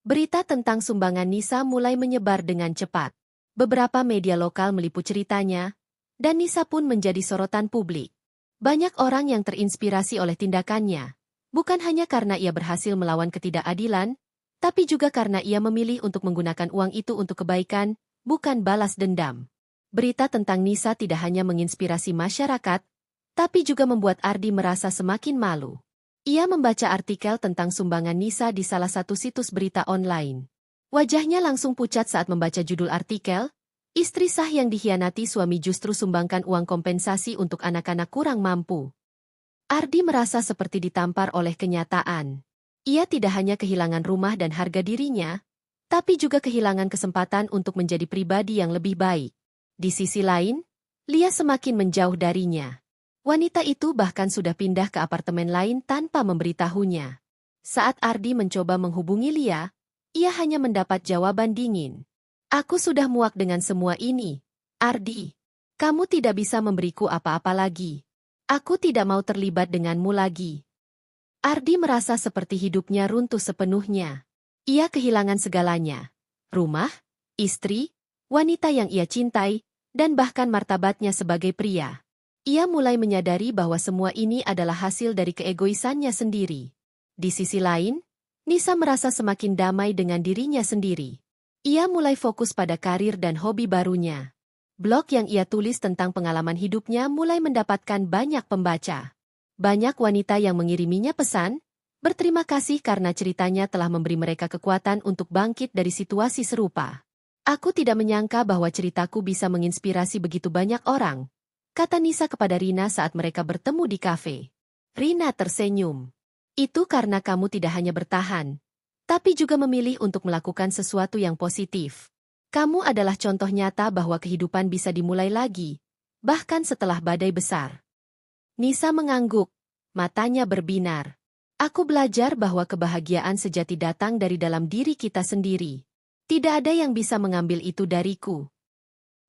Berita tentang sumbangan Nisa mulai menyebar dengan cepat. Beberapa media lokal meliput ceritanya, dan Nisa pun menjadi sorotan publik. Banyak orang yang terinspirasi oleh tindakannya, bukan hanya karena ia berhasil melawan ketidakadilan, tapi juga karena ia memilih untuk menggunakan uang itu untuk kebaikan, bukan balas dendam. Berita tentang Nisa tidak hanya menginspirasi masyarakat, tapi juga membuat Ardi merasa semakin malu. Ia membaca artikel tentang sumbangan Nisa di salah satu situs berita online. Wajahnya langsung pucat saat membaca judul artikel, istri sah yang dikhianati suami justru sumbangkan uang kompensasi untuk anak-anak kurang mampu. Ardi merasa seperti ditampar oleh kenyataan. Ia tidak hanya kehilangan rumah dan harga dirinya, tapi juga kehilangan kesempatan untuk menjadi pribadi yang lebih baik. Di sisi lain, Lia semakin menjauh darinya. Wanita itu bahkan sudah pindah ke apartemen lain tanpa memberitahunya. Saat Ardi mencoba menghubungi Lia, ia hanya mendapat jawaban dingin. Aku sudah muak dengan semua ini. Ardi, kamu tidak bisa memberiku apa-apa lagi. Aku tidak mau terlibat denganmu lagi. Ardi merasa seperti hidupnya runtuh sepenuhnya. Ia kehilangan segalanya. Rumah, istri, wanita yang ia cintai, dan bahkan martabatnya sebagai pria. Ia mulai menyadari bahwa semua ini adalah hasil dari keegoisannya sendiri. Di sisi lain, Nisa merasa semakin damai dengan dirinya sendiri. Ia mulai fokus pada karir dan hobi barunya. Blog yang ia tulis tentang pengalaman hidupnya mulai mendapatkan banyak pembaca. Banyak wanita yang mengiriminya pesan, berterima kasih karena ceritanya telah memberi mereka kekuatan untuk bangkit dari situasi serupa. Aku tidak menyangka bahwa ceritaku bisa menginspirasi begitu banyak orang, kata Nisa kepada Rina saat mereka bertemu di kafe. Rina tersenyum. Itu karena kamu tidak hanya bertahan, tapi juga memilih untuk melakukan sesuatu yang positif. Kamu adalah contoh nyata bahwa kehidupan bisa dimulai lagi, bahkan setelah badai besar. Nisa mengangguk, matanya berbinar. Aku belajar bahwa kebahagiaan sejati datang dari dalam diri kita sendiri. Tidak ada yang bisa mengambil itu dariku.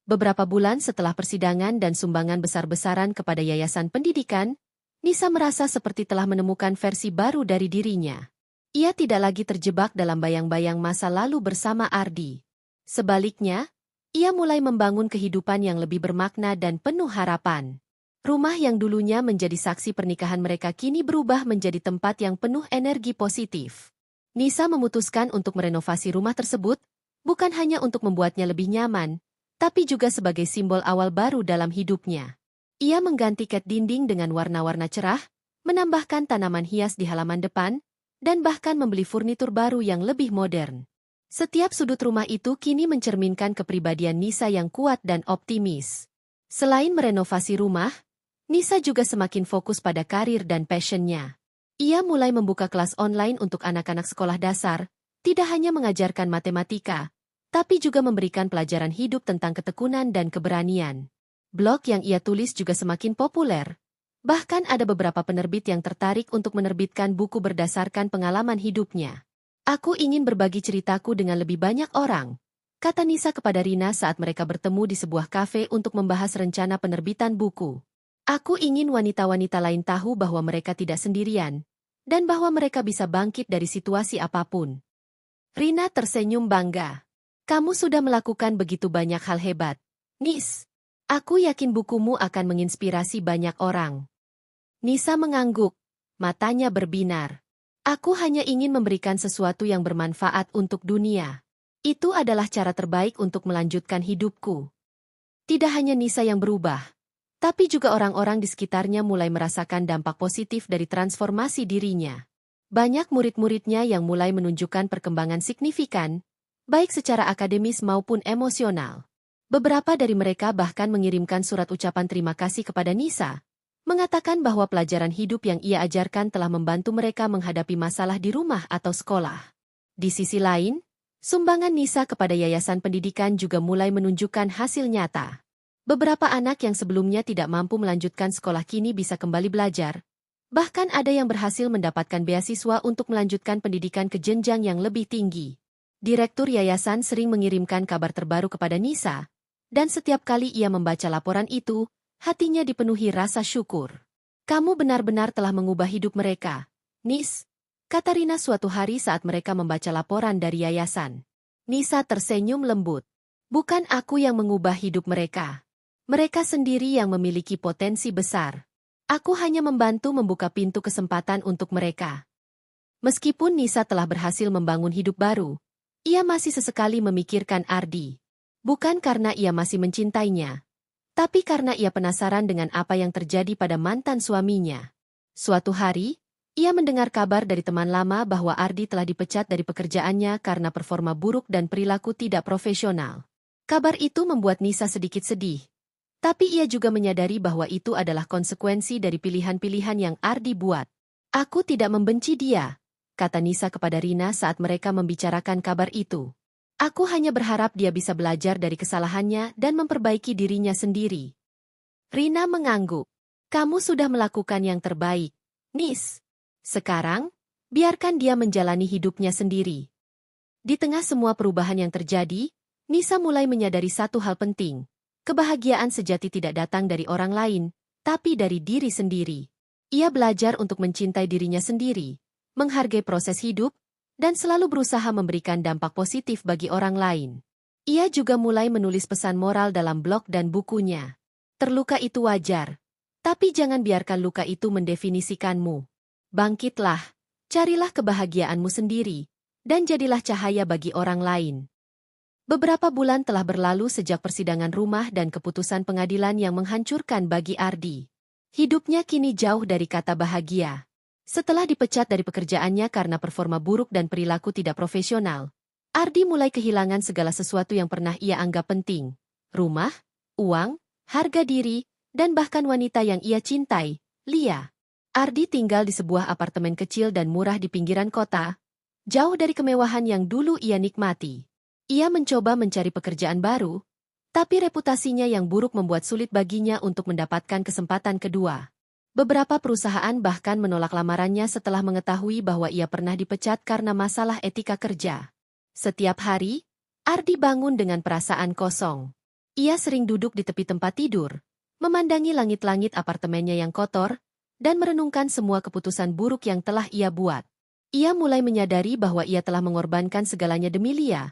Beberapa bulan setelah persidangan dan sumbangan besar-besaran kepada yayasan pendidikan, Nisa merasa seperti telah menemukan versi baru dari dirinya. Ia tidak lagi terjebak dalam bayang-bayang masa lalu bersama Ardi. Sebaliknya, ia mulai membangun kehidupan yang lebih bermakna dan penuh harapan. Rumah yang dulunya menjadi saksi pernikahan mereka kini berubah menjadi tempat yang penuh energi positif. Nisa memutuskan untuk merenovasi rumah tersebut, bukan hanya untuk membuatnya lebih nyaman, tapi juga sebagai simbol awal baru dalam hidupnya. Ia mengganti cat dinding dengan warna-warna cerah, menambahkan tanaman hias di halaman depan, dan bahkan membeli furnitur baru yang lebih modern. Setiap sudut rumah itu kini mencerminkan kepribadian Nisa yang kuat dan optimis. Selain merenovasi rumah, Nisa juga semakin fokus pada karir dan passion-nya. Ia mulai membuka kelas online untuk anak-anak sekolah dasar, tidak hanya mengajarkan matematika, tapi juga memberikan pelajaran hidup tentang ketekunan dan keberanian. Blog yang ia tulis juga semakin populer. Bahkan ada beberapa penerbit yang tertarik untuk menerbitkan buku berdasarkan pengalaman hidupnya. "Aku ingin berbagi ceritaku dengan lebih banyak orang," kata Nisa kepada Rina saat mereka bertemu di sebuah kafe untuk membahas rencana penerbitan buku. "Aku ingin wanita-wanita lain tahu bahwa mereka tidak sendirian, dan bahwa mereka bisa bangkit dari situasi apapun." Rina tersenyum bangga. "Kamu sudah melakukan begitu banyak hal hebat, Nis. Aku yakin bukumu akan menginspirasi banyak orang." Nisa mengangguk, matanya berbinar. "Aku hanya ingin memberikan sesuatu yang bermanfaat untuk dunia. Itu adalah cara terbaik untuk melanjutkan hidupku." Tidak hanya Nisa yang berubah, tapi juga orang-orang di sekitarnya mulai merasakan dampak positif dari transformasi dirinya. Banyak murid-muridnya yang mulai menunjukkan perkembangan signifikan, baik secara akademis maupun emosional. Beberapa dari mereka bahkan mengirimkan surat ucapan terima kasih kepada Nisa, mengatakan bahwa pelajaran hidup yang ia ajarkan telah membantu mereka menghadapi masalah di rumah atau sekolah. Di sisi lain, sumbangan Nisa kepada yayasan pendidikan juga mulai menunjukkan hasil nyata. Beberapa anak yang sebelumnya tidak mampu melanjutkan sekolah kini bisa kembali belajar. Bahkan ada yang berhasil mendapatkan beasiswa untuk melanjutkan pendidikan ke jenjang yang lebih tinggi. Direktur yayasan sering mengirimkan kabar terbaru kepada Nisa, dan setiap kali ia membaca laporan itu, hatinya dipenuhi rasa syukur. "Kamu benar-benar telah mengubah hidup mereka, Nis," kata Rina suatu hari saat mereka membaca laporan dari yayasan. Nisa tersenyum lembut. "Bukan aku yang mengubah hidup mereka. Mereka sendiri yang memiliki potensi besar. Aku hanya membantu membuka pintu kesempatan untuk mereka." Meskipun Nisa telah berhasil membangun hidup baru, ia masih sesekali memikirkan Ardi. Bukan karena ia masih mencintainya, tapi karena ia penasaran dengan apa yang terjadi pada mantan suaminya. Suatu hari, ia mendengar kabar dari teman lama bahwa Ardi telah dipecat dari pekerjaannya karena performa buruk dan perilaku tidak profesional. Kabar itu membuat Nisa sedikit sedih. Tapi ia juga menyadari bahwa itu adalah konsekuensi dari pilihan-pilihan yang Ardi buat. "Aku tidak membenci dia," kata Nisa kepada Rina saat mereka membicarakan kabar itu. "Aku hanya berharap dia bisa belajar dari kesalahannya dan memperbaiki dirinya sendiri." Rina mengangguk. "Kamu sudah melakukan yang terbaik, Nis. Sekarang, biarkan dia menjalani hidupnya sendiri." Di tengah semua perubahan yang terjadi, Nisa mulai menyadari satu hal penting. Kebahagiaan sejati tidak datang dari orang lain, tapi dari diri sendiri. Ia belajar untuk mencintai dirinya sendiri, menghargai proses hidup, dan selalu berusaha memberikan dampak positif bagi orang lain. Ia juga mulai menulis pesan moral dalam blog dan bukunya. "Terluka itu wajar, tapi jangan biarkan luka itu mendefinisikanmu. Bangkitlah, carilah kebahagiaanmu sendiri, dan jadilah cahaya bagi orang lain." Beberapa bulan telah berlalu sejak persidangan rumah dan keputusan pengadilan yang menghancurkan bagi Ardi. Hidupnya kini jauh dari kata bahagia. Setelah dipecat dari pekerjaannya karena performa buruk dan perilaku tidak profesional, Ardi mulai kehilangan segala sesuatu yang pernah ia anggap penting. Rumah, uang, harga diri, dan bahkan wanita yang ia cintai, Lia. Ardi tinggal di sebuah apartemen kecil dan murah di pinggiran kota, jauh dari kemewahan yang dulu ia nikmati. Ia mencoba mencari pekerjaan baru, tapi reputasinya yang buruk membuat sulit baginya untuk mendapatkan kesempatan kedua. Beberapa perusahaan bahkan menolak lamarannya setelah mengetahui bahwa ia pernah dipecat karena masalah etika kerja. Setiap hari, Ardi bangun dengan perasaan kosong. Ia sering duduk di tepi tempat tidur, memandangi langit-langit apartemennya yang kotor, dan merenungkan semua keputusan buruk yang telah ia buat. Ia mulai menyadari bahwa ia telah mengorbankan segalanya demi Lia,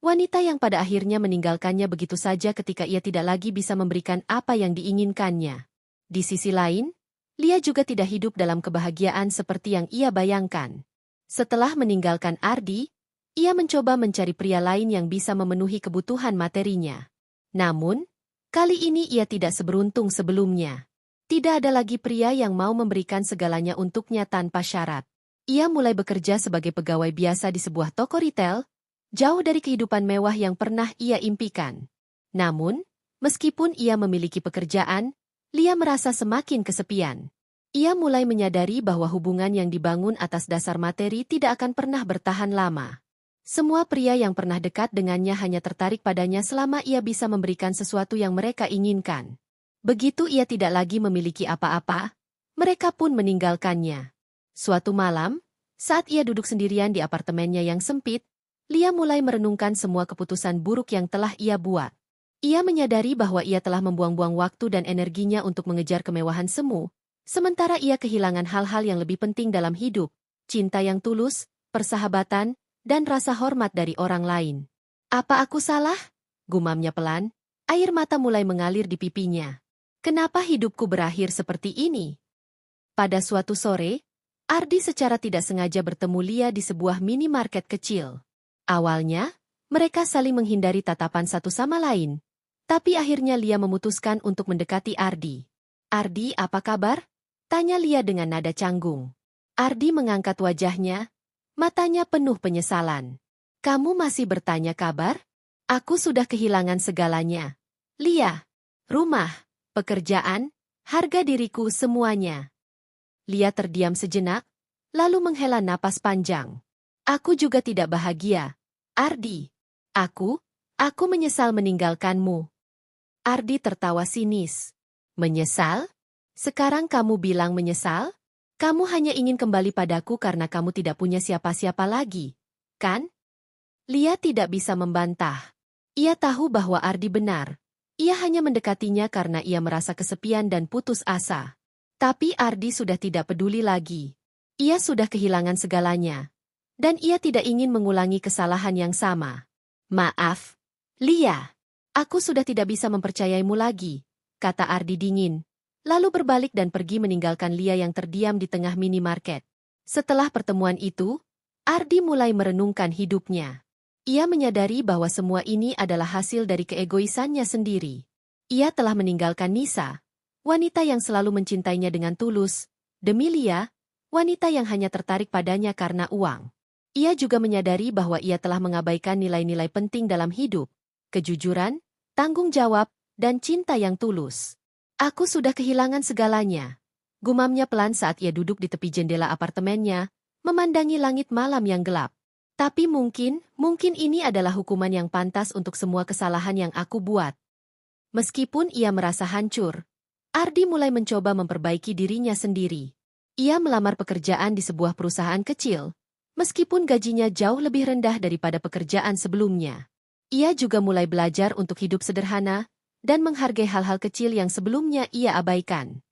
wanita yang pada akhirnya meninggalkannya begitu saja ketika ia tidak lagi bisa memberikan apa yang diinginkannya. Di sisi lain, Lia juga tidak hidup dalam kebahagiaan seperti yang ia bayangkan. Setelah meninggalkan Ardi, ia mencoba mencari pria lain yang bisa memenuhi kebutuhan materinya. Namun, kali ini ia tidak seberuntung sebelumnya. Tidak ada lagi pria yang mau memberikan segalanya untuknya tanpa syarat. Ia mulai bekerja sebagai pegawai biasa di sebuah toko retail, jauh dari kehidupan mewah yang pernah ia impikan. Namun, meskipun ia memiliki pekerjaan, Lia merasa semakin kesepian. Ia mulai menyadari bahwa hubungan yang dibangun atas dasar materi tidak akan pernah bertahan lama. Semua pria yang pernah dekat dengannya hanya tertarik padanya selama ia bisa memberikan sesuatu yang mereka inginkan. Begitu ia tidak lagi memiliki apa-apa, mereka pun meninggalkannya. Suatu malam, saat ia duduk sendirian di apartemennya yang sempit, Lia mulai merenungkan semua keputusan buruk yang telah ia buat. Ia menyadari bahwa ia telah membuang-buang waktu dan energinya untuk mengejar kemewahan semu, sementara ia kehilangan hal-hal yang lebih penting dalam hidup, cinta yang tulus, persahabatan, dan rasa hormat dari orang lain. Apa aku salah? Gumamnya pelan, air mata mulai mengalir di pipinya. Kenapa hidupku berakhir seperti ini? Pada suatu sore, Ardi secara tidak sengaja bertemu Lia di sebuah minimarket kecil. Awalnya, mereka saling menghindari tatapan satu sama lain. Tapi akhirnya Lia memutuskan untuk mendekati Ardi. "Ardi, apa kabar?" tanya Lia dengan nada canggung. Ardi mengangkat wajahnya, matanya penuh penyesalan. "Kamu masih bertanya kabar? Aku sudah kehilangan segalanya. Lia, rumah, pekerjaan, harga diriku semuanya." Lia terdiam sejenak, lalu menghela napas panjang. "Aku juga tidak bahagia, Ardi. Aku menyesal meninggalkanmu." Ardi tertawa sinis. "Menyesal? Sekarang kamu bilang menyesal? Kamu hanya ingin kembali padaku karena kamu tidak punya siapa-siapa lagi, kan?" Lia tidak bisa membantah. Ia tahu bahwa Ardi benar. Ia hanya mendekatinya karena ia merasa kesepian dan putus asa. Tapi Ardi sudah tidak peduli lagi. Ia sudah kehilangan segalanya. Dan ia tidak ingin mengulangi kesalahan yang sama. "Maaf, Lia. Aku sudah tidak bisa mempercayaimu lagi," kata Ardi dingin. Lalu berbalik dan pergi meninggalkan Lia yang terdiam di tengah minimarket. Setelah pertemuan itu, Ardi mulai merenungkan hidupnya. Ia menyadari bahwa semua ini adalah hasil dari keegoisannya sendiri. Ia telah meninggalkan Nisa, wanita yang selalu mencintainya dengan tulus, demi Lia, wanita yang hanya tertarik padanya karena uang. Ia juga menyadari bahwa ia telah mengabaikan nilai-nilai penting dalam hidup, kejujuran, tanggung jawab, dan cinta yang tulus. "Aku sudah kehilangan segalanya," gumamnya pelan saat ia duduk di tepi jendela apartemennya, memandangi langit malam yang gelap. "Tapi mungkin ini adalah hukuman yang pantas untuk semua kesalahan yang aku buat." Meskipun ia merasa hancur, Ardi mulai mencoba memperbaiki dirinya sendiri. Ia melamar pekerjaan di sebuah perusahaan kecil, meskipun gajinya jauh lebih rendah daripada pekerjaan sebelumnya. Ia juga mulai belajar untuk hidup sederhana dan menghargai hal-hal kecil yang sebelumnya ia abaikan.